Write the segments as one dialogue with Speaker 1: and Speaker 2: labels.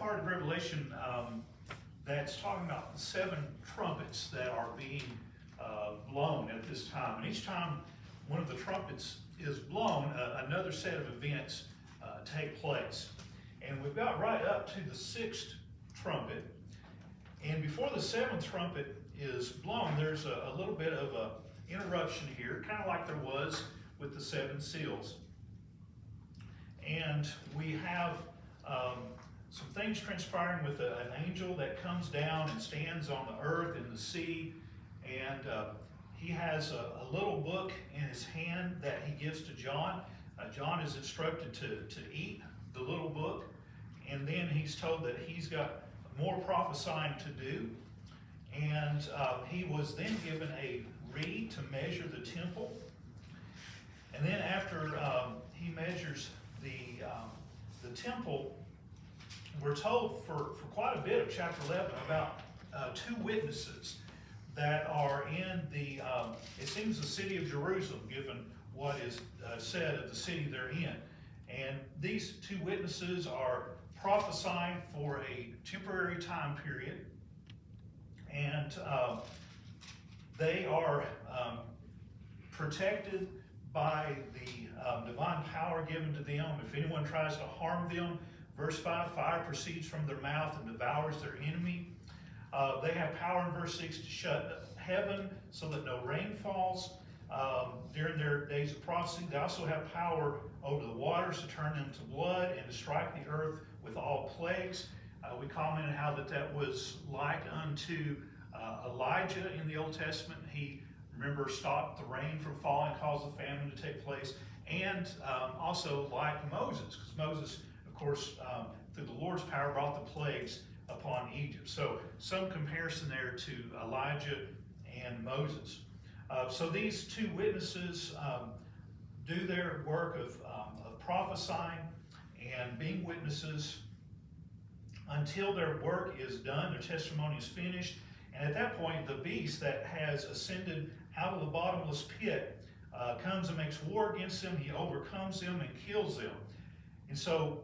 Speaker 1: part of Revelation that's talking about the 7 trumpets that are being blown at this time. And each time one of the trumpets is blown, another set of events take place. And we've got right up to the 6th trumpet. And before the 7th trumpet is blown, there's a little bit of an interruption here, kind of like there was with the 7 seals. And we have some things transpiring with an angel that comes down and stands on the earth and the sea. And he has a little book in his hand that he gives to John. John is instructed to eat the little book. And then he's told that he's got more prophesying to do. And he was then given a reed to measure the temple. And then after he measures the temple, we're told for quite a bit of chapter 11 about 2 witnesses that are in the, it seems the city of Jerusalem, given what is said of the city they're in. And these 2 witnesses are prophesying for a temporary time period. And they are protected by the divine power given to them. If anyone tries to harm them, verse 5, fire proceeds from their mouth and devours their enemy. They have power in verse 6 to shut heaven so that no rain falls during their days of prophecy. They also have power over the waters to turn them to blood and to strike the earth with all plagues. We commented how that was like unto Elijah in the Old Testament. He, remember, stopped the rain from falling, caused the famine to take place. And also like Moses, because Moses, of course, through the Lord's power, brought the plagues upon Egypt. So some comparison there to Elijah and Moses. So these 2 witnesses do their work of prophesying and being witnesses until their work is done, their testimony is finished. And at that point, the beast that has ascended out of the bottomless pit comes and makes war against them. He overcomes them and kills them. And so,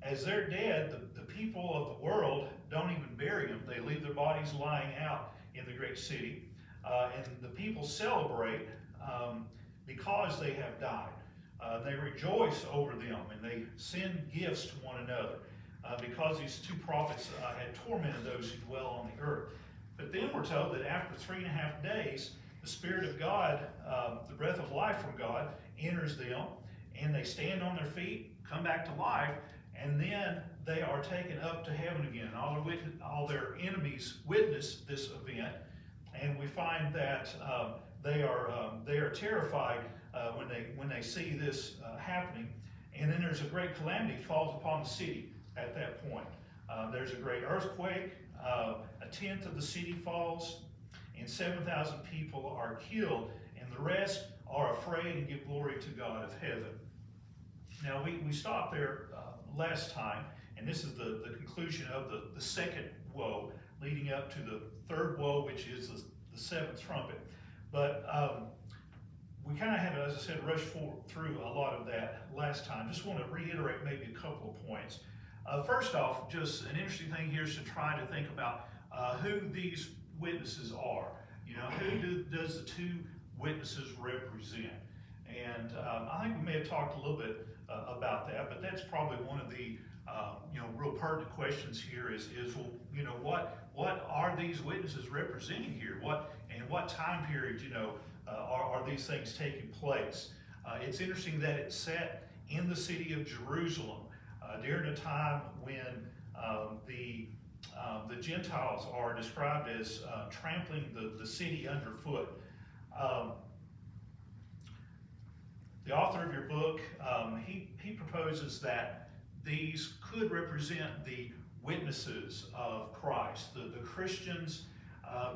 Speaker 1: as they're dead, the people of the world don't even bury them. They leave their bodies lying out in the great city. And the people celebrate because they have died. They rejoice over them and they send gifts to one another because these 2 prophets had tormented those who dwell on the earth. But then we're told that after 3.5 days, the Spirit of God, the breath of life from God, enters them, and they stand on their feet, come back to life, and then they are taken up to heaven again. All their enemies witness this event, and we find that they are terrified when they see this happening. And then there's a great calamity falls upon the city at that point. There's a great earthquake. A tenth of the city falls, and 7,000 people are killed, and the rest are afraid and give glory to God of heaven. Now, we stopped there last time, and this is the conclusion of the 2nd woe, leading up to the 3rd woe, which is the 7th trumpet. But we kind of had, as I said, rushed through a lot of that last time. Just want to reiterate maybe a couple of points. First off, just an interesting thing here is to try to think about who these witnesses are. You know, who does the 2 witnesses represent? And I think we may have talked a little bit about that, but that's probably one of the real pertinent questions here is well, you know, what are these witnesses representing here? What time period, are these things taking place? It's interesting that it's set in the city of Jerusalem during a time when the Gentiles are described as trampling the city underfoot. The author of your book, he proposes that these could represent the witnesses of Christ, the Christians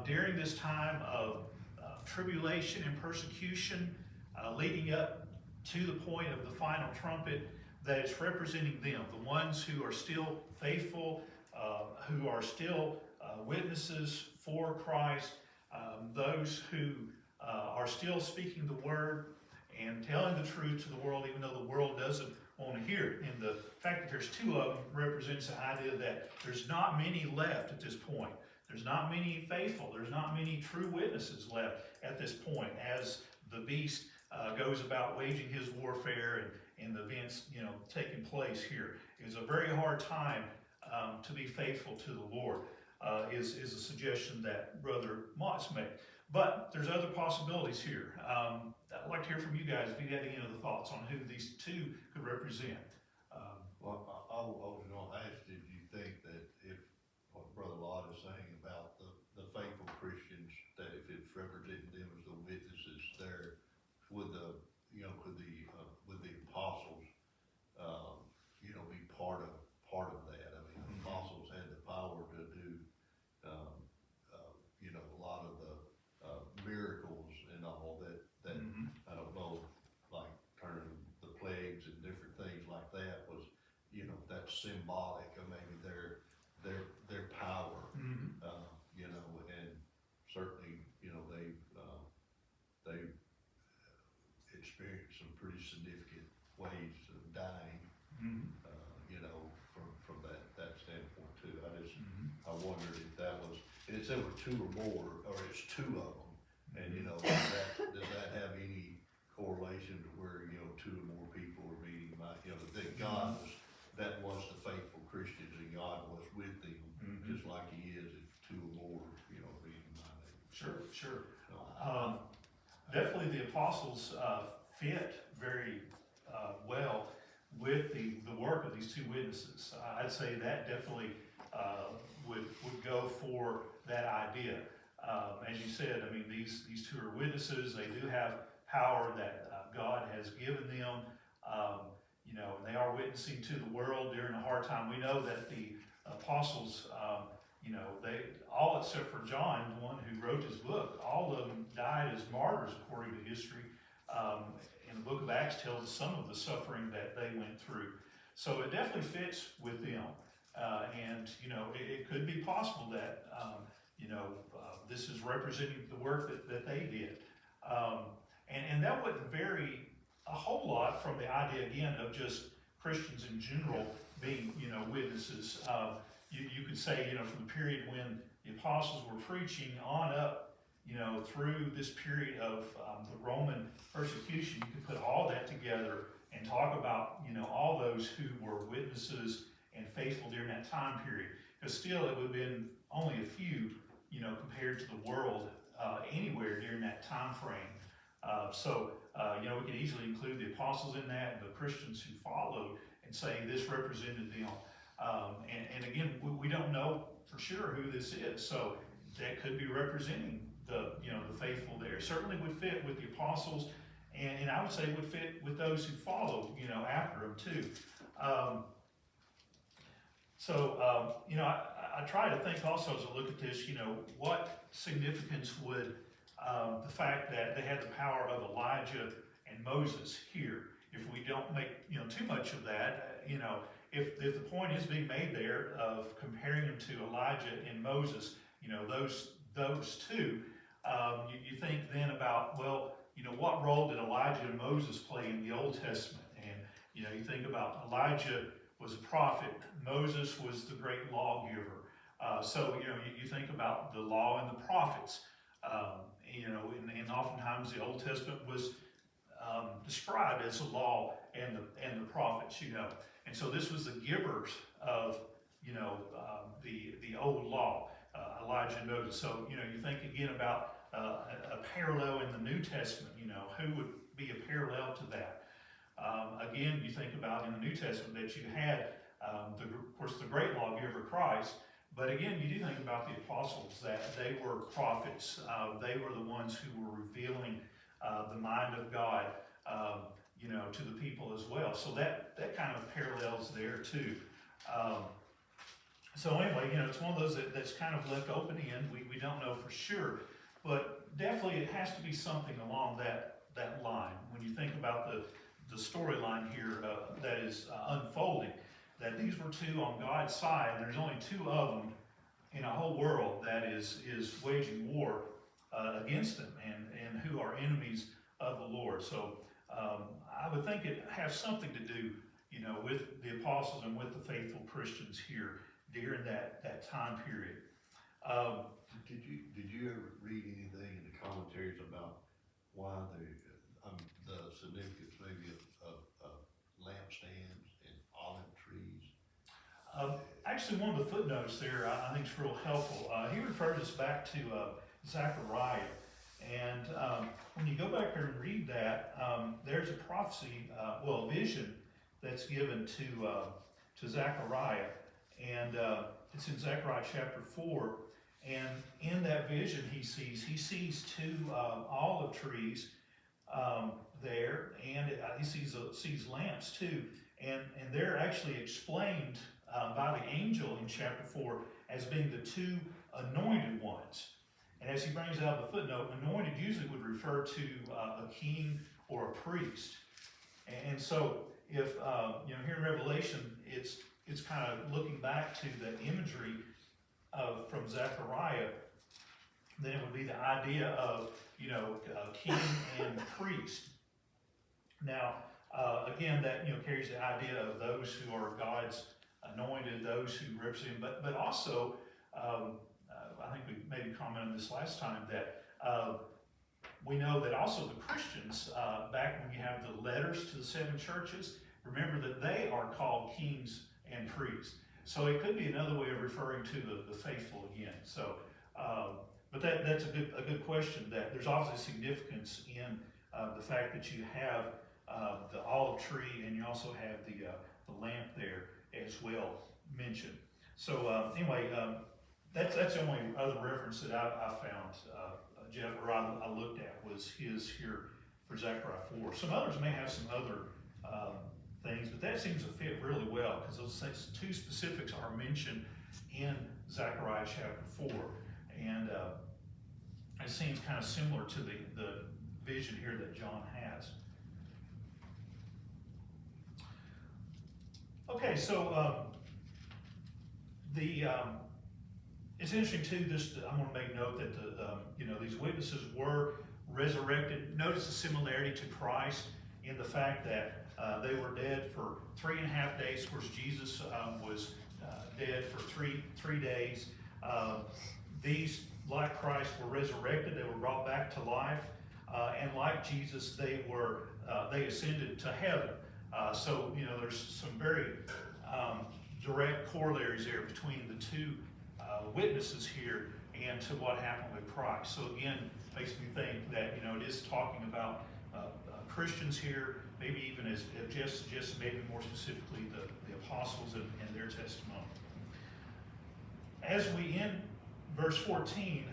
Speaker 1: during this time of tribulation and persecution leading up to the point of the final trumpet, that it's representing them, the ones who are still faithful, who are still witnesses for Christ, those who are still speaking the word and telling the truth to the world, even though the world doesn't want to hear it. And the fact that there's two of them represents the idea that there's not many left at this point. There's not many faithful. There's not many true witnesses left at this point as the beast goes about waging his warfare and the events, taking place here. It's a very hard time to be faithful to the Lord, is a suggestion that Brother Mott's made. But there's other possibilities here. I'd like to hear from you guys if you had any other thoughts on who these two could represent.
Speaker 2: Well, I was going to ask, did you think that if what Brother Lott is saying about the faithful Christians, that if it's representing them as the witnesses there, would the would the apostles, be part of that? I mean, the apostles had the power to do, a lot of the miracles and all that. I don't know, like turning the plagues and different things like that was, that's symbolic of maybe their power, and certainly, they experienced some pretty significant ways of dying, from that standpoint too. I wondered if that was, and it said with two or more, or it's two of them, and does that have any correlation to where, two or more people are meeting, that God was the faithful Christians and God was with them, just like he is if two or more, meeting my name.
Speaker 1: Sure. Definitely the apostles fit very well with the work of these two witnesses. I'd say that definitely would go for that idea. As you said, I mean, these two are witnesses. They do have power that God has given them, and they are witnessing to the world during a hard time. We know that the apostles, they all except for John, the one who wrote his book, all of them died as martyrs according to history. And the book of Acts tells us some of the suffering that they went through. So it definitely fits with them. And it could be possible that, this is representing the work that they did. And that wouldn't vary a whole lot from the idea, again, of just Christians in general being, witnesses. You could say, from the period when the apostles were preaching on up, through this period of the Roman persecution, you could put all that together and talk about, all those who were witnesses and faithful during that time period. Because still, it would have been only a few, compared to the world anywhere during that time frame. We could easily include the apostles in that, and the Christians who followed, and say this represented them. And again, we don't know for sure who this is, so that could be representing the faithful there. Certainly would fit with the apostles, and I would say would fit with those who followed, after them too. I try to think also as I look at this, what significance would the fact that they had the power of Elijah and Moses here, if we don't make, too much of that, if the point is being made there of comparing them to Elijah and Moses, those two, you think then about, well, what role did Elijah and Moses play in the Old Testament? And, you think about Elijah was a prophet, Moses was the great lawgiver. You think about the law and the prophets, and oftentimes the Old Testament was described as the law and the prophets, And so this was the givers of, the old law, Elijah and Moses. So, you think again about a parallel in the New Testament, who would be a parallel to that? Again, you think about in the New Testament that you had, of course, the great lawgiver Christ, but again, you do think about the apostles, that they were prophets. They were the ones who were revealing the mind of God, to the people as well. So that kind of parallels there too. It's one of those that's kind of left open end. We don't know for sure, but definitely it has to be something along that line. When you think about the storyline here that is unfolding, that these were two on God's side, and there's only two of them in a whole world that is waging war against them and who are enemies of the Lord. So I would think it has something to do, you know, with the apostles and with the faithful Christians here during that time period.
Speaker 2: Did you ever read anything in the commentaries about why the significance maybe of lampstands and olive trees?
Speaker 1: Actually, one of the footnotes there I think is real helpful. He refers us back to Zechariah. And when you go back there and read that, there's a prophecy, a vision that's given to Zechariah. And it's in Zechariah chapter 4. And in that vision he sees two olive trees there, and he sees lamps too. And they're actually explained by the angel in chapter 4 as being the two anointed ones. And as he brings out the footnote, anointed usually would refer to a king or a priest. And so if, here in Revelation, it's kind of looking back to the imagery from Zechariah, then it would be the idea of, king and priest. Now, again, that, carries the idea of those who are God's anointed, those who represent, but also, I think we maybe commented on this last time, that we know that also the Christians, back when you have the letters to the 7 churches, remember that they are called kings and priests. So it could be another way of referring to the faithful again. So, but that's a good question. That there's obviously significance in the fact that you have the olive tree and you also have the lamp there as well mentioned. So anyway, that's the only other reference that I found, Jeff, or I looked at, was his here for Zechariah 4. Some others may have some other things, but that seems to fit really well because those two specifics are mentioned in Zechariah chapter 4. And it seems kind of similar to the vision here that John has. Okay, so it's interesting too. I'm going to make note that these witnesses were resurrected. Notice the similarity to Christ in the fact that they were dead for 3.5 days. Of course, Jesus was dead for three days. These, like Christ, were resurrected. They were brought back to life, and like Jesus, they ascended to heaven. So there's some very direct corollaries there between the two witnesses here and to what happened with Christ. So again, makes me think that it is talking about Christians here, maybe even as Jeff suggested, maybe more specifically the apostles and their testimony. As we end verse 14,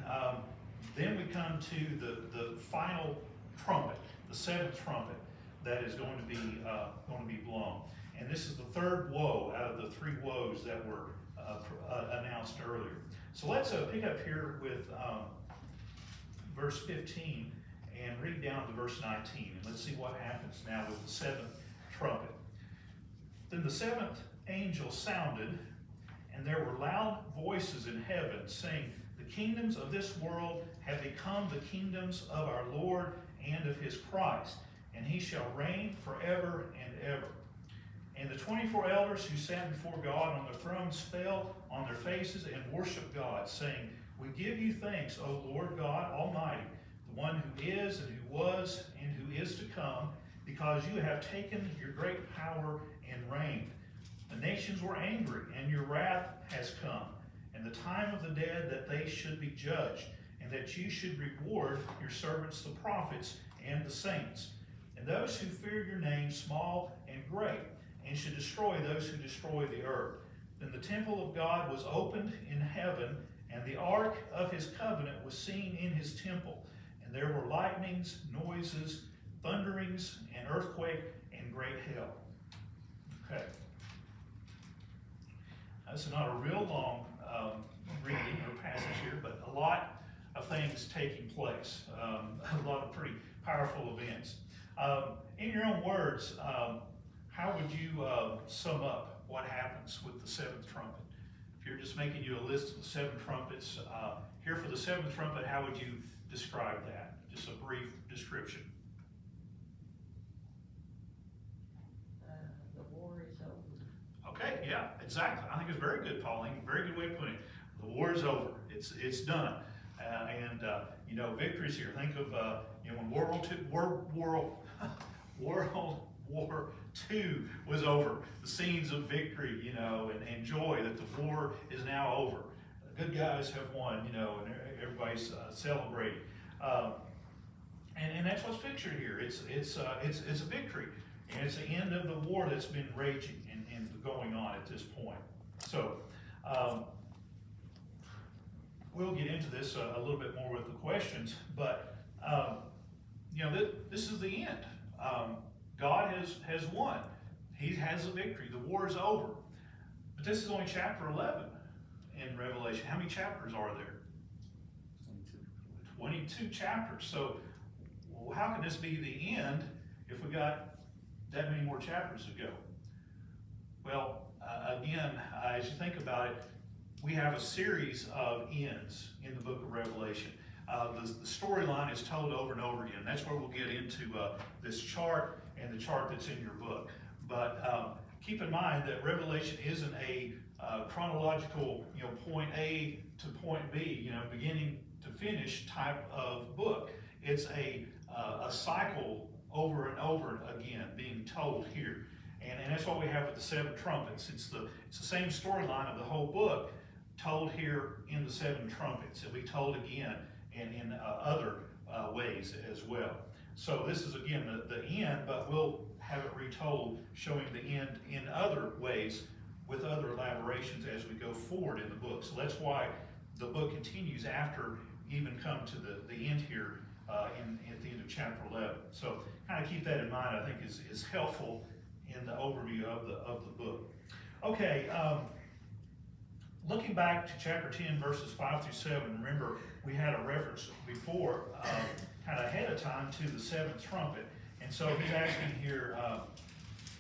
Speaker 1: then we come to the final trumpet, the 7th trumpet that is going to be blown. And this is the 3rd woe out of the 3 woes that were announced earlier. So let's pick up here with verse 15 and read down to verse 19. And let's see what happens now with the 7th trumpet. Then the 7th angel sounded, and there were loud voices in heaven saying, "The kingdoms of this world have become the kingdoms of our Lord and of his Christ, and he shall reign forever and ever." And the 24 elders who sat before God on their thrones fell on their faces and worshiped God, saying, "We give you thanks, O Lord God Almighty, the one who is and who was and who is to come, because you have taken your great power and reigned. The nations were angry, and your wrath has come, and the time of the dead that they should be judged, and that you should reward your servants the prophets and the saints, and those who fear your name, small and great, and should destroy those who destroy the earth." Then the temple of God was opened in heaven, and the ark of his covenant was seen in his temple. And there were lightnings, noises, thunderings, an earthquake, and great hail. Okay. This is not a real long reading or passage here, but a lot of things taking place. A lot of pretty powerful events. In your own words, how would you sum up what happens with the 7th trumpet? If you're just making you a list of the 7 trumpets, here for the 7th trumpet, how would you describe that? Just a brief description.
Speaker 3: The war is
Speaker 1: exactly. I think it's very good, Pauline. Very good way of putting it. The war is over. It's done. You know, victory's here. Think of, you know, when World War II was over, the scenes of victory, you know, and joy that the war is now over. The good guys have won, you know, and everybody's celebrating. And that's what's pictured here. It's a victory, and it's the end of the war that's been raging and going on at this point. So we'll get into this a little bit more with the questions, but you know, this is the end. God has won. He has a victory. The war is over. But this is only chapter 11 in Revelation. How many chapters are there? 22 chapters. So how can this be the end if we got that many more chapters to go? Well, again, as you think about it, we have a series of ends in the book of Revelation. The storyline is told over and over again. That's where we'll get into this chart and the chart that's in your book. But keep in mind that Revelation isn't a chronological, you know, point A to point B, you know, beginning to finish type of book. It's a cycle over and over again being told here. And that's what we have with the seven trumpets. It's the same storyline of the whole book told here in the seven trumpets. It'll be told again and in other ways as well. So this is again the end, but we'll have it retold showing the end in other ways with other elaborations as we go forward in the book. So that's why the book continues after even come to the end here at the end of chapter 11. So kind of keep that in mind, I think is helpful in the overview of the book. Okay, looking back to chapter 10, verses 5 through 7, remember we had a reference before, kind of ahead of time, to the seventh trumpet. And so he's asking here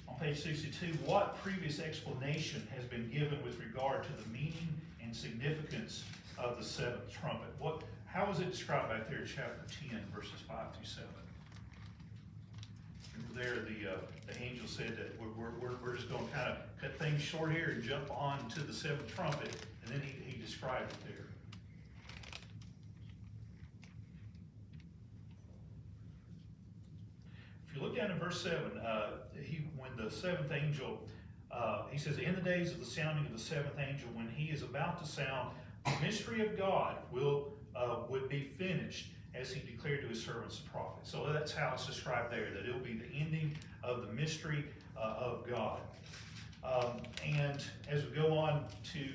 Speaker 1: on page 62, what previous explanation has been given with regard to the meaning and significance of the seventh trumpet? How is it described back there in chapter 10, verses 5 through 7? There, the angel said that we're just going to kind of cut things short here and jump on to the seventh trumpet, and then he described it there. If you look down in verse 7, when the seventh angel, he says, in the days of the sounding of the seventh angel, when he is about to sound, the mystery of God would be finished, as he declared to his servants the prophets. So that's how it's described there, that it'll be the ending of the mystery of God. And as we go on to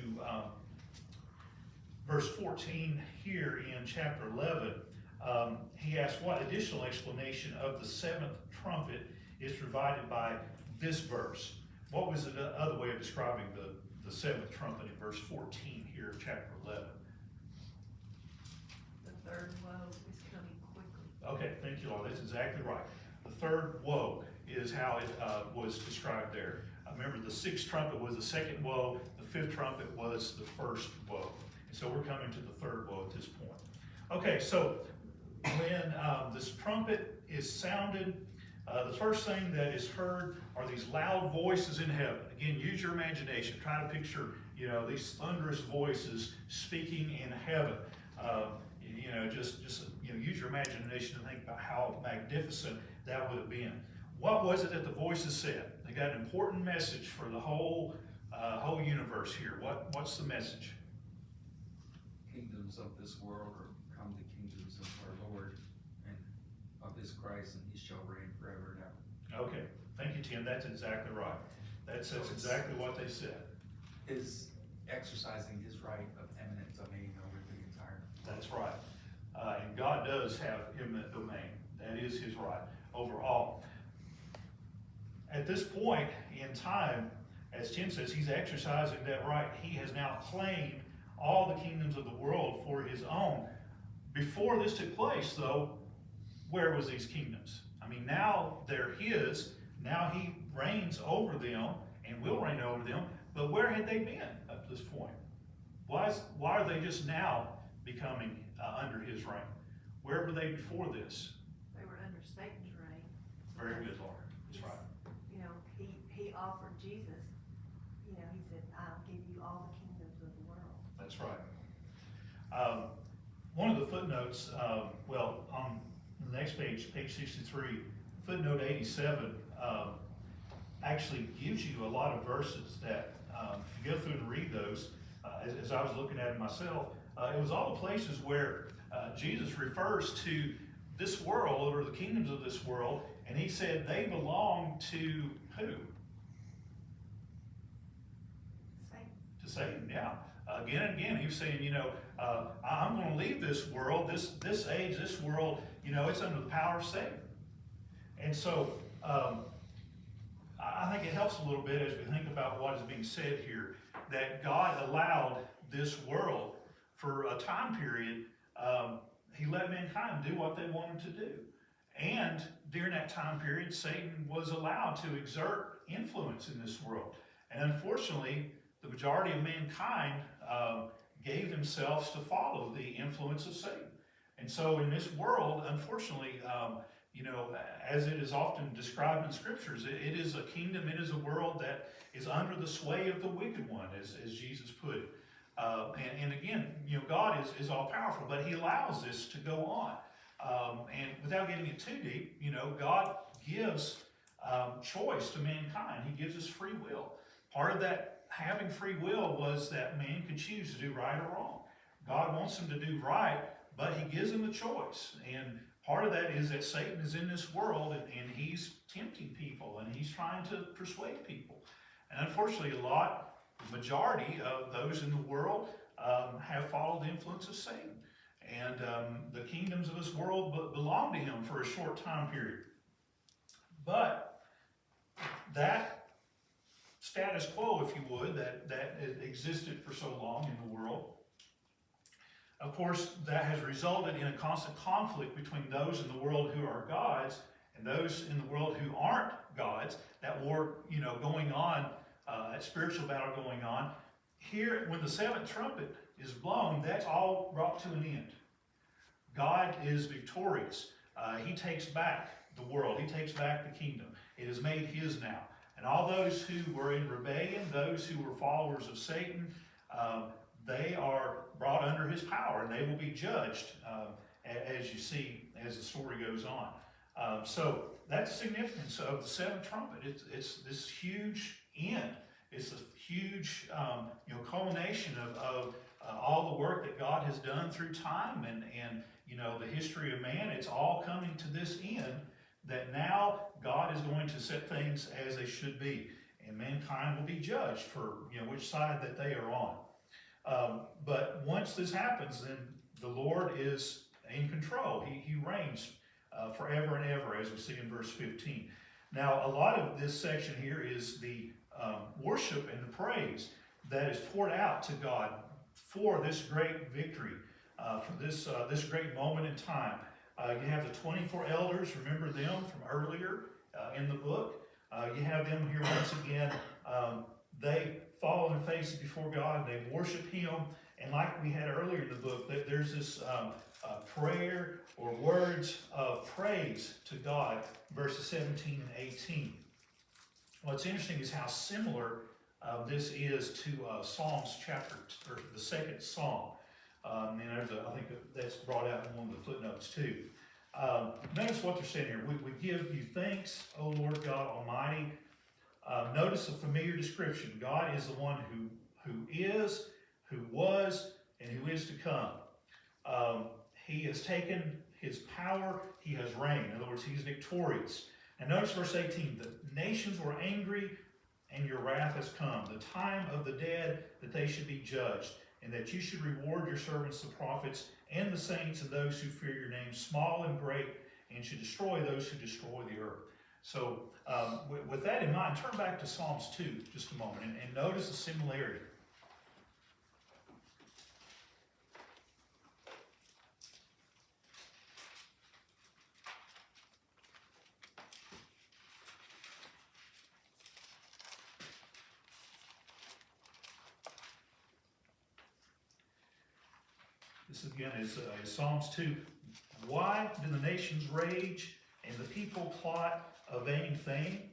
Speaker 1: verse 14 here in chapter 11, he asks what additional explanation of the seventh trumpet is provided by this verse. What was the other way of describing the seventh trumpet in verse 14 here of chapter 11?
Speaker 3: The third woe is coming quickly.
Speaker 1: Okay, thank you, Lord. That's exactly right. The third woe is how it was described there. Remember, the sixth trumpet was the second woe. The fifth trumpet was the first woe. And so we're coming to the third woe at this point. Okay, so when this trumpet is sounded, the first thing that is heard are these loud voices in heaven. Again, use your imagination. Try to picture, you know, these thunderous voices speaking in heaven. You know, just you know, use your imagination to think about how magnificent that would have been. What was it that the voices said? They got an important message for the whole universe here. What's the message?
Speaker 4: Kingdoms of this world are come the kingdoms of our Lord and of his Christ, and he shall reign forever and ever.
Speaker 1: Okay, thank you, Tim. That's exactly right. That's exactly what they said.
Speaker 4: Is exercising his right of eminent domain over the entire world.
Speaker 1: That's right. And God does have eminent domain. That is his right over all. At this point in time, as Tim says, he's exercising that right. He has now claimed all the kingdoms of the world for his own. Before this took place, though, where was these kingdoms? I mean, now they're his. Now he reigns over them and will reign over them. But where had they been up to this point? Why are they just now becoming under his reign? Where were they before this?
Speaker 3: They were under Satan's reign.
Speaker 1: Very good, Lord. That's right.
Speaker 3: You know, he offered Jesus. You know, he said, I'll give you all the kingdoms of the world.
Speaker 1: That's right. One of the footnotes, well, on the next page, page 63, footnote 87, actually gives you a lot of verses that, if you go through and read those, as I was looking at it myself, it was all the places where Jesus refers to this world, or the kingdoms of this world, and he said they belong to who?
Speaker 3: Satan.
Speaker 1: To Satan, yeah. Again and again, he was saying, you know, I'm going to leave this world, this age, this world, you know, it's under the power of Satan. And so, I think it helps a little bit as we think about what is being said here, that God allowed this world for a time period. He let mankind do what they wanted to do. And during that time period, Satan was allowed to exert influence in this world. And unfortunately, the majority of mankind gave themselves to follow the influence of Satan. And so in this world, unfortunately, you know, as it is often described in scriptures, it is a kingdom, it is a world that is under the sway of the wicked one, as Jesus put it. And again, you know, God is all powerful, but he allows this to go on. And without getting it too deep, you know, God gives choice to mankind. He gives us free will. Part of that having free will was that man could choose to do right or wrong. God wants him to do right, but he gives him the choice. And part of that is that Satan is in this world, and he's tempting people, and he's trying to persuade people. And unfortunately, the majority of those in the world have followed the influence of Satan. And the kingdoms of this world belong to him for a short time period. But that status quo, if you would, that existed for so long in the world, of course, that has resulted in a constant conflict between those in the world who are gods and those in the world who aren't gods. That war, you know, going on, that spiritual battle going on. Here, when the seventh trumpet is blown, that's all brought to an end. God is victorious. He takes back the world. He takes back the kingdom. It is made his now. And all those who were in rebellion, those who were followers of Satan, they are brought under his power, and they will be judged, as you see as the story goes on. So that's the significance of the seventh trumpet. It's this huge end. It's a huge you know, culmination of all the work that God has done through time and you know, the history of man. It's all coming to this end, that now God is going to set things as they should be, and mankind will be judged for, you know, which side that they are on. But once this happens, then the Lord is in control. He reigns forever and ever, as we see in verse 15. Now, a lot of this section here is the worship and the praise that is poured out to God for this great victory, for this great moment in time. You have the 24 elders, remember them from earlier in the book. You have them here once again. They fall on their faces before God, they worship him, and like we had earlier in the book, there's this prayer or words of praise to God, verses 17 and 18. What's interesting is how similar this is to Psalms chapter, or the second Psalm. And I think that's brought out in one of the footnotes too. Notice what they're saying here. We give you thanks, O Lord God Almighty. Notice a familiar description. God is the one who is, who was, and who is to come. He has taken his power, he has reigned. In other words, he's victorious. And notice verse 18, the nations were angry, and your wrath has come. The time of the dead, that they should be judged, and that you should reward your servants, the prophets, and the saints, and those who fear your name, small and great, and should destroy those who destroy the earth. So, with that in mind, turn back to Psalms 2 just a moment, and notice the similarity. This again is Psalms 2. Why do the nations rage and the people plot a vain thing?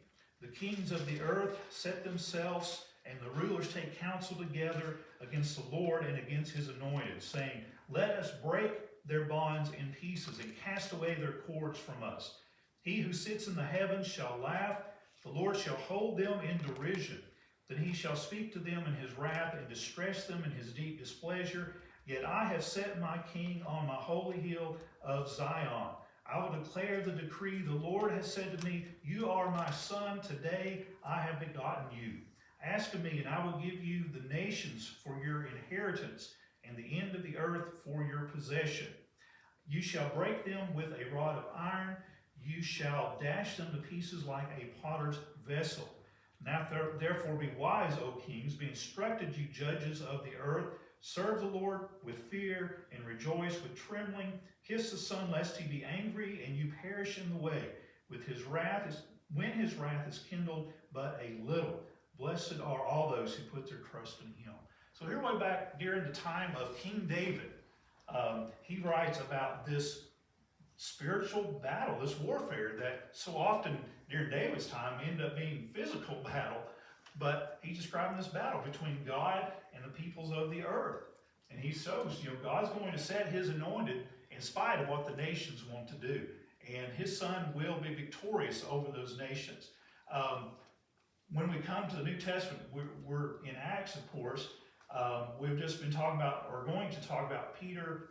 Speaker 1: The kings of the earth set themselves and and the rulers take counsel together against the Lord and against his anointed, saying, let us break their bonds in pieces and cast away their cords from us. He who sits in the heavens shall laugh, the Lord shall hold them in derision. Then he shall speak to them in his wrath and distress them in his deep displeasure. Yet I have set my king on my holy hill of Zion. I will declare the decree. The Lord has said to me, you are my son. Today I have begotten you. Ask of me, and I will give you the nations for your inheritance, and the end of the earth for your possession. You shall break them with a rod of iron. You shall dash them to pieces like a potter's vessel. Now therefore be wise, O kings. Be instructed, you judges of the earth. Serve the Lord with fear and rejoice with trembling. Kiss the Son, lest he be angry and you perish in the way. When his wrath is kindled but a little. Blessed are all those who put their trust in him. So here way back during the time of King David, he writes about this spiritual battle, this warfare that so often during David's time ended up being physical battle. But he's describing this battle between God and the peoples of the earth. And he shows, God's going to set his anointed in spite of what the nations want to do. And his son will be victorious over those nations. When we come to the New Testament, we're in Acts, of course. We've just been talking about, or going to talk about Peter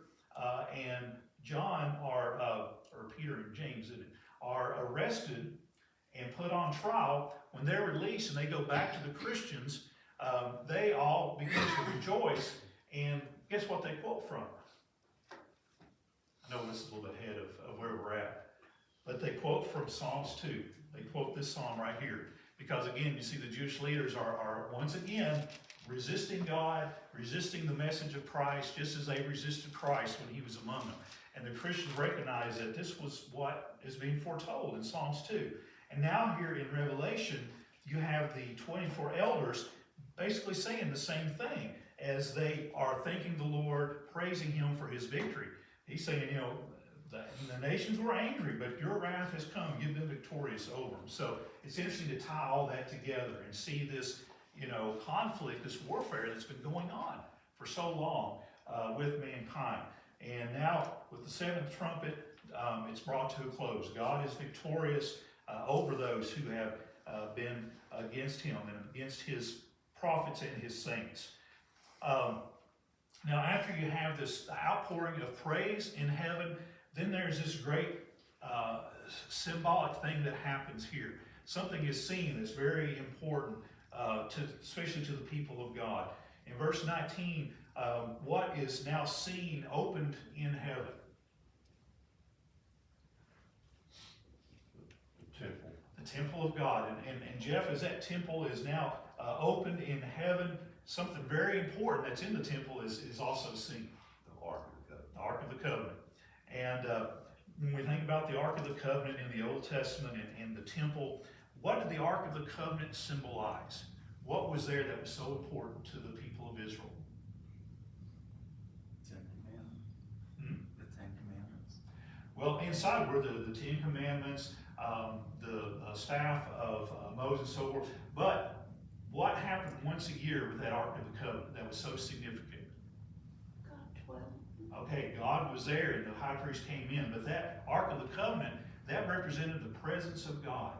Speaker 1: and John or Peter and James, are arrested and put on trial. When they're released and they go back to the Christians, they all begin to rejoice. And guess what they quote from? I know this is a little bit ahead of where we're at, but they quote from Psalms 2. They quote this psalm right here. Because again, you see the Jewish leaders are once again resisting God, resisting the message of Christ, just as they resisted Christ when he was among them. And the Christians recognize that this was what is being foretold in Psalms 2. And now here in Revelation, you have the 24 elders basically saying the same thing as they are thanking the Lord, praising him for his victory. He's saying, the nations were angry, but your wrath has come. You've been victorious over them. So it's interesting to tie all that together and see this, conflict, this warfare that's been going on for so long with mankind. And now with the seventh trumpet, it's brought to a close. God is victorious over those who have been against him and against his prophets and his saints. Now after you have this outpouring of praise in heaven, then there's this great symbolic thing that happens here. Something is seen that's very important, especially to the people of God. In verse 19, what is now seen opened in heaven?
Speaker 2: The temple.
Speaker 1: The temple of God. And Jeff, as that temple is now opened in heaven, something very important that's in the temple is also seen.
Speaker 2: The Ark of the Covenant.
Speaker 1: The Ark of the Covenant. And when we think about the Ark of the Covenant in the Old Testament and the temple, what did the Ark of the Covenant symbolize? What was there that was so important to the people of Israel?
Speaker 4: 10 Commandments. The 10 Commandments.
Speaker 1: Well, inside were the Ten Commandments, the staff of Moses, and so forth. But what happened once a year with that Ark of the Covenant that was so significant?
Speaker 3: God 12.
Speaker 1: Okay, God was there and the high priest came in, but that Ark of the Covenant, that represented the presence of God.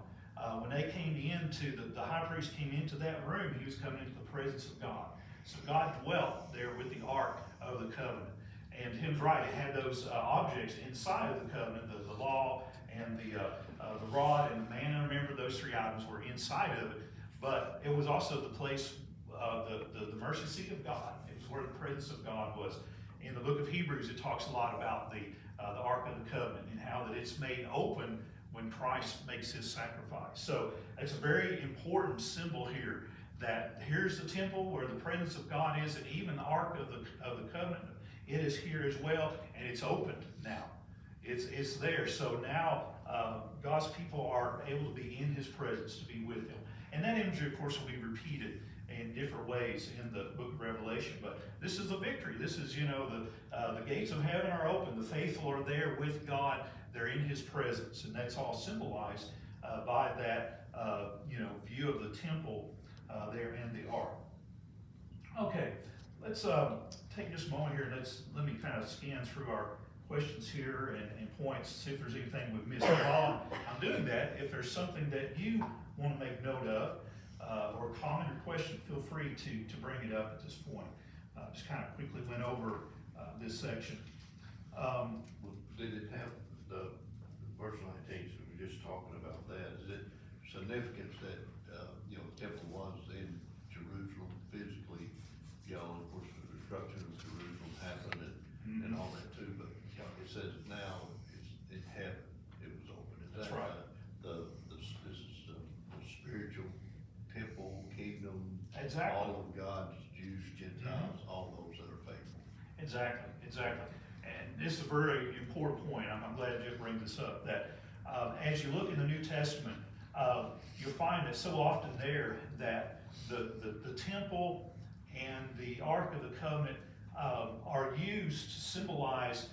Speaker 1: When they came into, the high priest came into that room, he was coming into the presence of God. So God dwelt there with the Ark of the Covenant. And Tim's right, it had those objects inside of the covenant, the law and the rod and the manna. Remember, those three items were inside of it. But it was also the place, the mercy seat of God. It was where the presence of God was. In the book of Hebrews, it talks a lot about the Ark of the Covenant and how that it's made open when Christ makes his sacrifice. So it's a very important symbol here that here's the temple where the presence of God is, and even the Ark of the Covenant, it is here as well, and it's opened now. It's there. So now God's people are able to be in his presence, to be with him. And that imagery, of course, will be repeated in different ways in the book of Revelation. But this is the victory. This is, the gates of heaven are open. The faithful are there with God. They're in his presence. And that's all symbolized by that, view of the temple there in the ark. Okay, let's take just a moment here and let me kind of scan through our questions here and points, see if there's anything we've missed. While I'm doing that, if there's something that you want to make note of, or comment or question, feel free to bring it up at this point. Just kind of quickly went over this section.
Speaker 2: Well, did it have the verse 19, so we're just talking about that, is it significance that, the temple was in Jerusalem physically, and of course the destruction of Jerusalem happened and all that too, but it says now it's in heaven, it was open. Is
Speaker 1: That's
Speaker 2: that,
Speaker 1: right.
Speaker 2: this is the spiritual temple, kingdom,
Speaker 1: Exactly.
Speaker 2: all of God's Jews, Gentiles, all those that are faithful.
Speaker 1: Exactly. And this is a very important point. I'm glad Jeff brings this up, that as you look in the New Testament, you'll find that so often there that the temple and the Ark of the Covenant are used to symbolize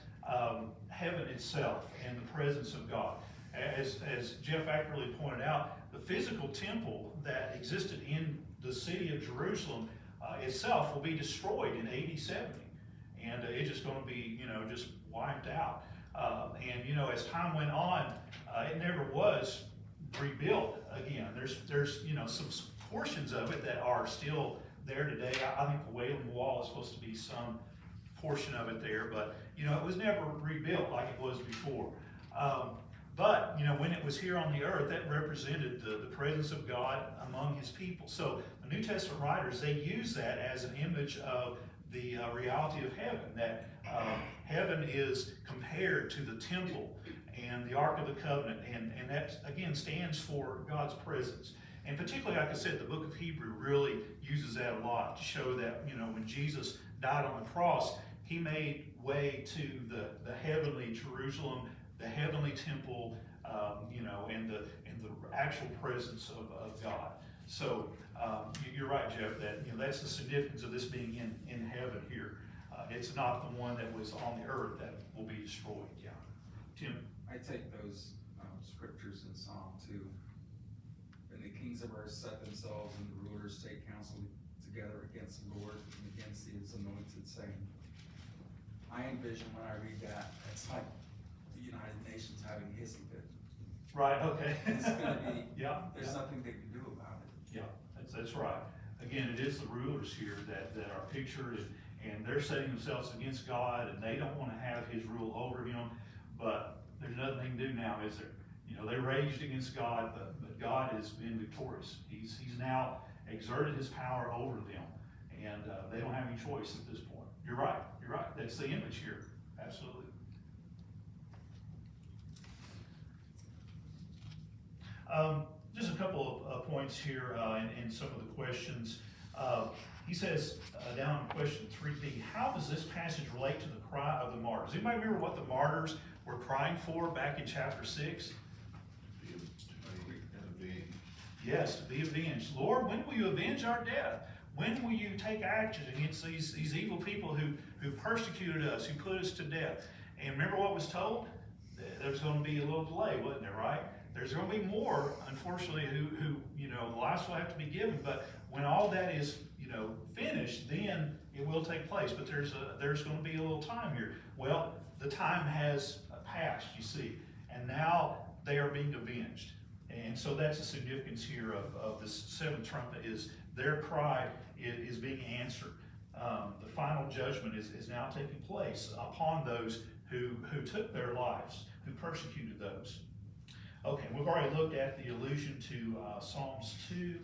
Speaker 1: heaven itself and the presence of God. As Jeff accurately pointed out, the physical temple that existed in the city of Jerusalem itself will be destroyed in AD 70. And it's just going to be, just wiped out. And as time went on, it never was rebuilt again. There's some portions of it that are still there today. I think the Wailing Wall is supposed to be some portion of it there, but it was never rebuilt like it was before. But when it was here on the earth, that represented the presence of God among His people. So the New Testament writers, they use that as an image of the reality of heaven, that heaven is compared to the temple and the Ark of the Covenant, and that again stands for God's presence. And particularly, like I said, the book of Hebrew really uses that a lot to show that when Jesus died on the cross, He made way to the heavenly Jerusalem, the heavenly temple, and the actual presence of God. So you're right, Jeff, that that's the significance of this being in heaven here. It's not the one that was on the earth that will be destroyed. Yeah, Tim.
Speaker 4: I take those scriptures in Psalm 2. And the kings of earth set themselves, and the rulers take counsel together against the Lord and against His anointed, saying, I envision when I read that, it's like the United Nations having a hissy fit.
Speaker 1: Right, okay.
Speaker 4: It's gonna be,
Speaker 1: yeah.
Speaker 4: there's nothing they can do about it.
Speaker 1: Yeah, that's right. Again, it is the rulers here that are pictured, and they're setting themselves against God, and they don't want to have His rule over them, but there's nothing they can do now, is there? They raged against God, but God has been victorious. He's now exerted His power over them, and they don't have any choice at this point. You're right. That's the image here. Absolutely. Just a couple of points here in some of the questions. He says down in question 3b, how does this passage relate to the cry of the martyrs? Anybody remember what the martyrs were crying for back in chapter 6? Yes, to be avenged. Lord, when will you avenge our death? When will you take action against these evil people who persecuted us, who put us to death? And remember what was told? There's going to be a little delay, wasn't there, right? There's going to be more, unfortunately, who lives will have to be given. But when all that is, finished, then it will take place. But there's going to be a little time here. Well, the time has passed, you see, and now they are being avenged. And so that's the significance here of this seventh trumpet, is their cry is being answered. The final judgment is now taking place upon those who took their lives, who persecuted those. Okay, we've already looked at the allusion to Psalms 2.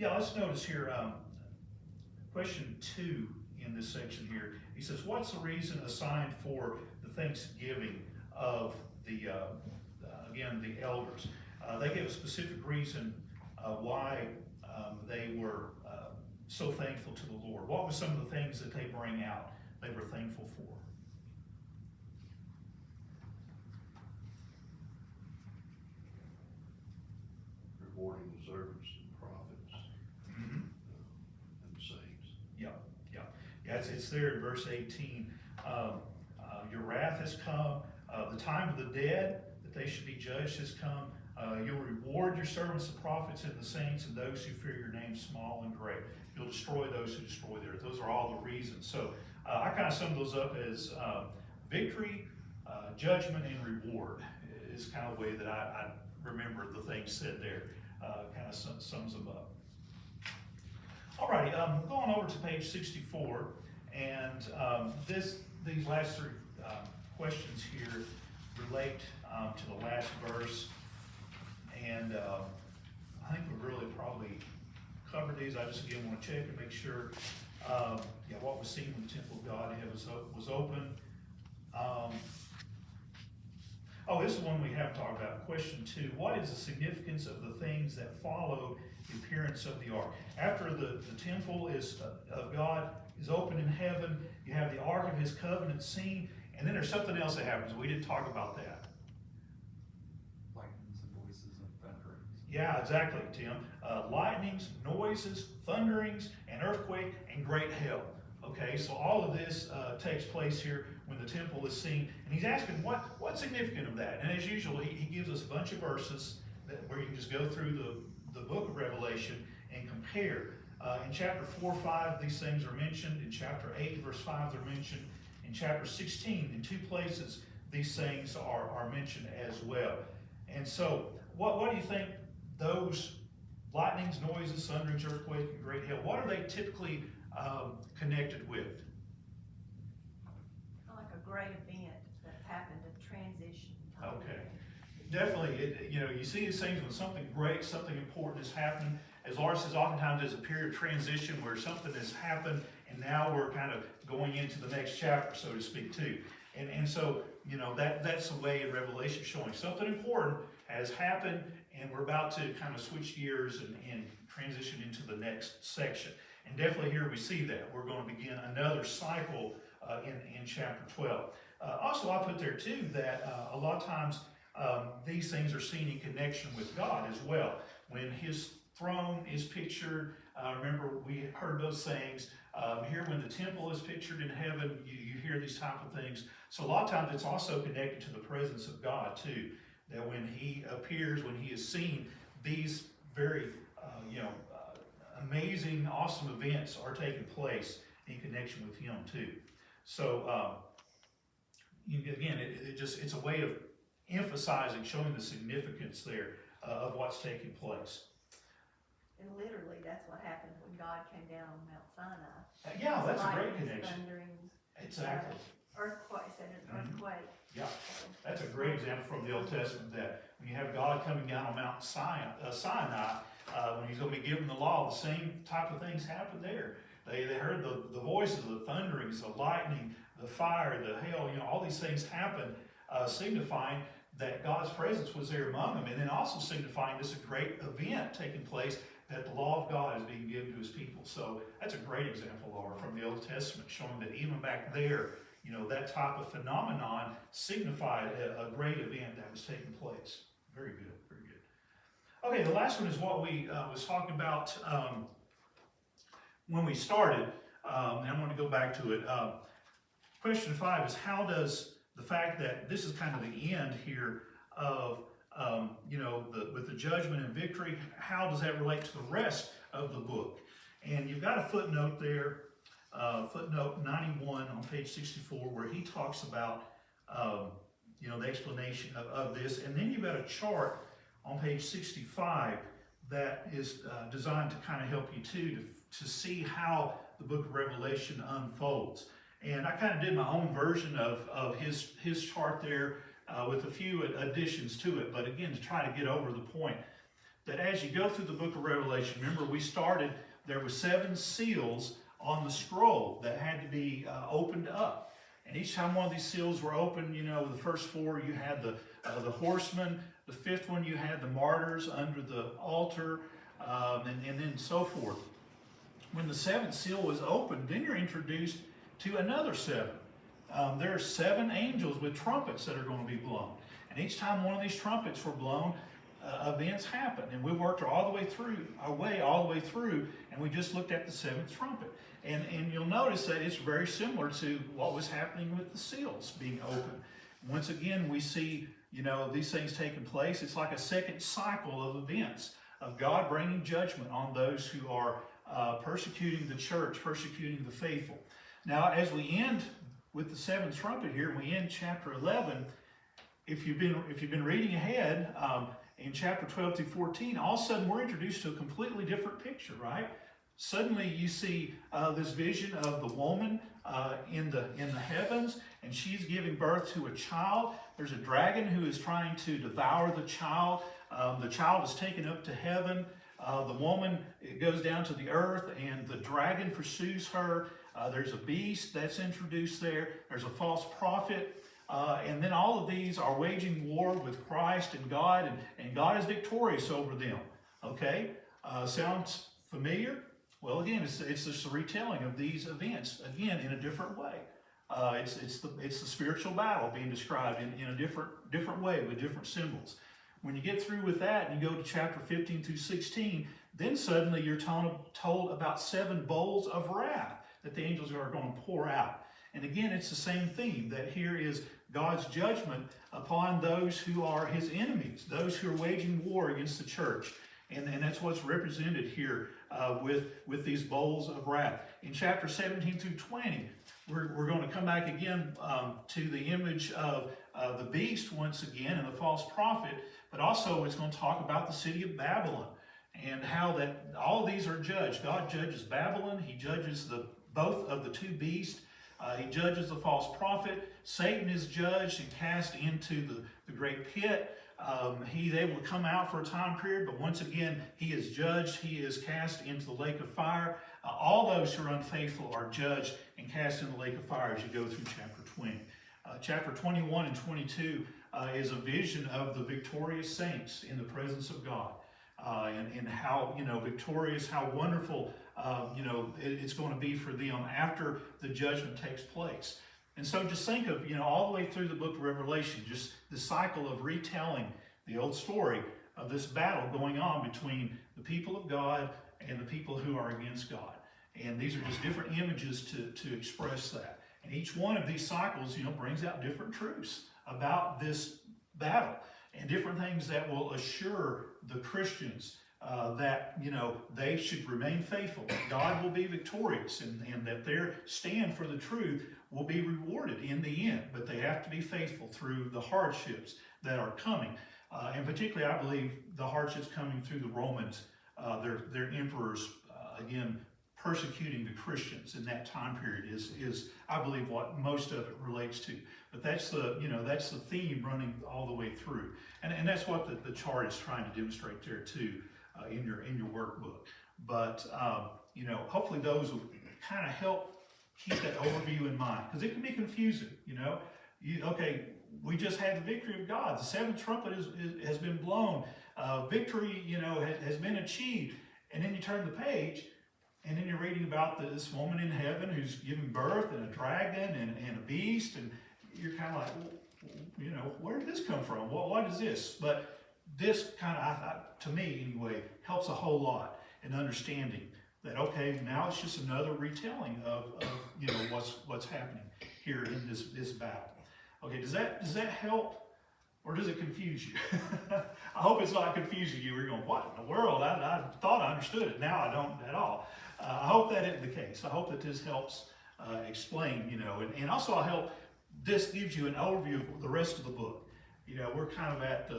Speaker 1: Let's notice here, question 2 in this section here. He says, what's the reason assigned for the thanksgiving of the elders? They gave a specific reason why they were so thankful to the Lord. What were some of the things that they bring out they were thankful for?
Speaker 2: Rewarding the servants and prophets and the saints.
Speaker 1: Yeah, it's there in verse 18. Your wrath has come, the time of the dead, the that they should be judged has come. You'll reward your servants, the prophets and the saints, and those who fear your name, small and great. You'll destroy those who destroy the earth. Those are all the reasons. So I kind of sum those up as victory, judgment, and reward is kind of the way that I remember the things said there. Kind of sums them up. Alrighty, going over to page 64, and these last three questions here relate to the last verse, and I think we really probably covered these. I just again want to check and make sure, what was seen in the temple of God was open. This is one we haven't talked about. Question 2, what is the significance of the things that followed the appearance of the ark? After the temple of God is open in heaven, you have the ark of his covenant seen, and then there's something else that happens. We didn't talk about that.
Speaker 4: Lightnings and voices and thunderings.
Speaker 1: Yeah, exactly, Tim. Lightnings, noises, thunderings, and earthquake, and great hail. Okay, so all of this takes place here when the temple is seen, and he's asking what's significant of that. And as usual, he gives us a bunch of verses where you can just go through the book of Revelation and compare. In chapter 4, 5, these things are mentioned. In chapter 8, verse 5, they're mentioned. In chapter 16, in 2 places, these things are mentioned as well. And so, what do you think those lightnings, noises, thunderings, earthquake, and great hail, what are they typically connected with?
Speaker 3: Like a great event that's happened, a transition.
Speaker 1: Okay. Definitely, you see these things when something great, something important has happened. As Laura says, oftentimes there's a period of transition where something has happened, and now we're kind of going into the next chapter, so to speak, too. And so, that's the way in Revelation showing something important has happened, and we're about to kind of switch gears and transition into the next section. And definitely here we see that. We're going to begin another cycle in chapter 12. Also, I put there, too, that a lot of times these things are seen in connection with God as well. When his throne is pictured, remember we heard those things. Here when the temple is pictured in heaven, you hear these type of things. So a lot of times it's also connected to the presence of God too. That when he appears, when he is seen, these very amazing, awesome events are taking place in connection with him too. So again, it's a way of emphasizing, showing the significance there of what's taking place.
Speaker 3: And literally, that's what happened when God came down on Mount Sinai.
Speaker 1: Yeah, that's a great
Speaker 3: Lightnings,
Speaker 1: connection.
Speaker 3: thunderings,
Speaker 1: Exactly.
Speaker 3: Earthquake, said an earthquake.
Speaker 1: Yeah, that's a great example from the Old Testament that when you have God coming down on Mount Sinai, when he's going to be given the law, the same type of things happen there. They heard the voices, the thunderings, the lightning, the fire, the hail, all these things happen, signifying that God's presence was there among them, and then also signifying this a great event taking place, that the law of God is being given to his people. So that's a great example, Laura, from the Old Testament, showing that even back there, that type of phenomenon signified a great event that was taking place. Very good, very good. Okay, the last one is what we was talking about when we started, and I'm going to go back to it. Question 5 is, how does the fact that this is kind of the end here of, with the judgment and victory, how does that relate to the rest of the book? And you've got a footnote there, footnote 91 on page 64, where he talks about, the explanation of this. And then you've got a chart on page 65 that is designed to kind of help you too, to see how the book of Revelation unfolds. And I kind of did my own version of his chart there with a few additions to it. But again, to try to get over the point that as you go through the book of Revelation, remember we started, there were 7 seals on the scroll that had to be opened up. And each time one of these seals were opened, the first 4 you had the horsemen, the 5th one you had the martyrs under the altar, and then so forth. When the 7th seal was opened, then you're introduced to another 7. There are 7 angels with trumpets that are going to be blown. And each time one of these trumpets were blown, events happen. And we worked our way all the way through, and we just looked at the 7th trumpet. And you'll notice that it's very similar to what was happening with the seals being opened. Once again, we see you know, these things taking place. It's like a second cycle of events of God bringing judgment on those who are persecuting the church, persecuting the faithful. Now, as we end with the seventh trumpet here, we end chapter 11. If you've been reading ahead, in chapter 12 through 14, all of a sudden we're introduced to a completely different picture, right? Suddenly you see this vision of the woman in the heavens, and she's giving birth to a child. There's a dragon who is trying to devour the child. The child is taken up to heaven. The woman, it goes down to the earth, and the dragon pursues her. There's a beast that's introduced there. There's a false prophet. And then all of these are waging war with Christ and God, and God is victorious over them. Okay? Sounds familiar? Well, again, it's just a retelling of these events, again, in a different way. It's the spiritual battle being described in a different way with different symbols. When you get through with that and you go to chapter 15 through 16, then suddenly you're told about 7 bowls of wrath that the angels are going to pour out. And again, it's the same theme, that here is God's judgment upon those who are his enemies, those who are waging war against the church. And that's what's represented here with these bowls of wrath. In chapter 17 through 20, we're going to come back again to the image of the beast once again and the false prophet, but also it's going to talk about the city of Babylon and how that all of these are judged. God judges Babylon. He judges both of the 2 beasts. He judges the false prophet. Satan is judged and cast into the great pit. He's able to come out for a time period, but once again, he is judged. He is cast into the lake of fire. All those who are unfaithful are judged and cast in the lake of fire as you go through chapter 20. Chapter 21 and 22 is a vision of the victorious saints in the presence of God. And how, victorious, how wonderful, it's going to be for them after the judgment takes place. And so just think of, all the way through the book of Revelation, just the cycle of retelling the old story of this battle going on between the people of God and the people who are against God. And these are just different images to express that. And each one of these cycles, brings out different truths about this battle and different things that will assure the Christians that, they should remain faithful, that God will be victorious, and that their stand for the truth will be rewarded in the end. But they have to be faithful through the hardships that are coming. And particularly, I believe, the hardships coming through the Romans, their emperors, again, persecuting the Christians in that time period is, I believe, what most of it relates to. But that's that's the theme running all the way through. And that's what the chart is trying to demonstrate there too, in your workbook. But hopefully those will kind of help keep that overview in mind, because it can be confusing. Okay, we just had the victory of God. The 7th trumpet has been blown. Victory, has been achieved. And then you turn the page, and then you're reading about this woman in heaven who's giving birth, and a dragon and a beast, and you're kind of like, where did this come from? What is this? But this kind of, to me anyway, helps a whole lot in understanding that, okay, now it's just another retelling of what's happening here in this battle. Okay, does that help, or does it confuse you? I hope it's not confusing you. We're going, what in the world? I thought I understood it. Now I don't at all. I hope that isn't the case. I hope that this helps explain, and also I hope this gives you an overview of the rest of the book. We're kind of at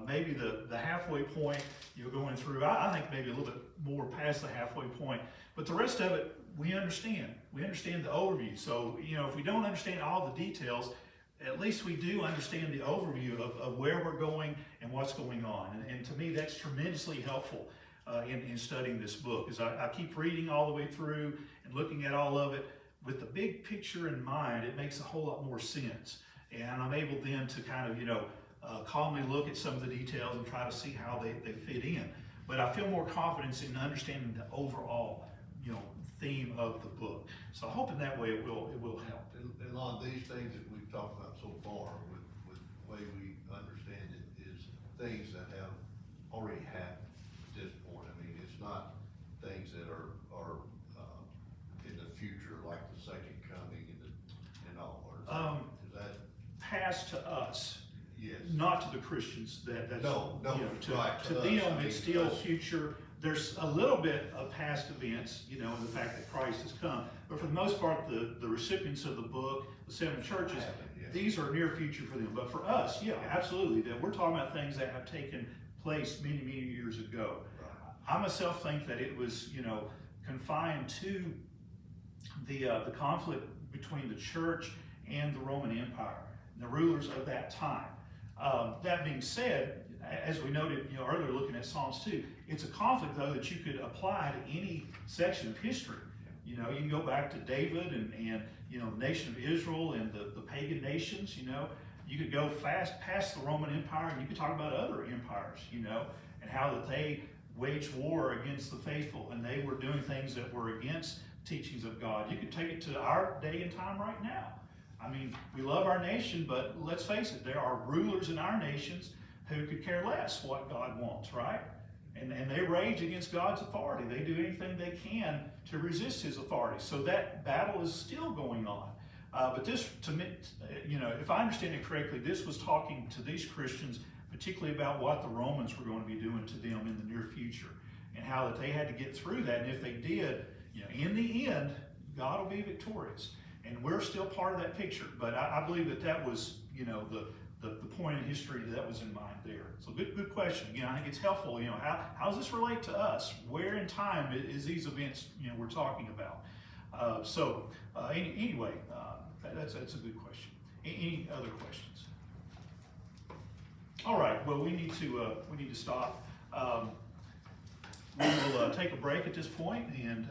Speaker 1: maybe the halfway point. You're going through, I think maybe a little bit more past the halfway point, but the rest of it, we understand. We understand the overview. So, if we don't understand all the details, at least we do understand the overview of where we're going and what's going on. And to me, that's tremendously helpful in studying this book, as I keep reading all the way through and looking at all of it. With the big picture in mind, it makes a whole lot more sense. And I'm able then to kind of, calmly look at some of the details and try to see how they fit in. But I feel more confidence in understanding the overall, theme of the book. So I hope in that way it will help.
Speaker 2: And a lot of these things that we've talked about so far, with the way we understand it, is things that have already happened at this point. I mean, it's not things that are in the future, like the second coming and all. Is that
Speaker 1: Past to us.
Speaker 2: yes?
Speaker 1: not to the Christians, that's,
Speaker 2: No, no,
Speaker 1: you know,
Speaker 2: right,
Speaker 1: to
Speaker 2: to us,
Speaker 1: them,
Speaker 2: I mean,
Speaker 1: it's still
Speaker 2: us.
Speaker 1: future. There's a little bit of past events, you know, and the fact that Christ has come, but for the most part, the recipients of the book, the seven churches,
Speaker 2: Happened, yeah.
Speaker 1: these are near future for them. But for us, yeah, absolutely, that we're talking about things that have taken place many, many years ago.
Speaker 2: Right.
Speaker 1: I myself think that it was, you know, confined to the conflict between the church and the Roman Empire, the rulers of that time. That being said, as we noted, you know, earlier looking at Psalms 2, it's a conflict though that you could apply to any section of history. You know, you can go back to David and you know, the nation of Israel and the pagan nations, you know. You could go past the Roman Empire and you could talk about other empires, you know, and how that they waged war against the faithful and they were doing things that were against teachings of God. You could take it to our day and time right now. I mean, we love our nation, but let's face it, there are rulers in our nations who could care less what God wants, right? And they rage against God's authority. They do anything they can to resist his authority. So that battle is still going on. But this, to me, you know, if I understand it correctly, this was talking to these Christians, particularly about what the Romans were going to be doing to them in the near future, and how that they had to get through that. And if they did, you know, in the end, God will be victorious. And we're still part of that picture. But I believe that was, you know, the point in history that was in mind there. So good question. Again, I think it's helpful, you know, how does this relate to us? Where in time is these events, you know, we're talking about? Anyway, that's a good question. Any other questions? All right, well, we need to stop. We will take a break at this point and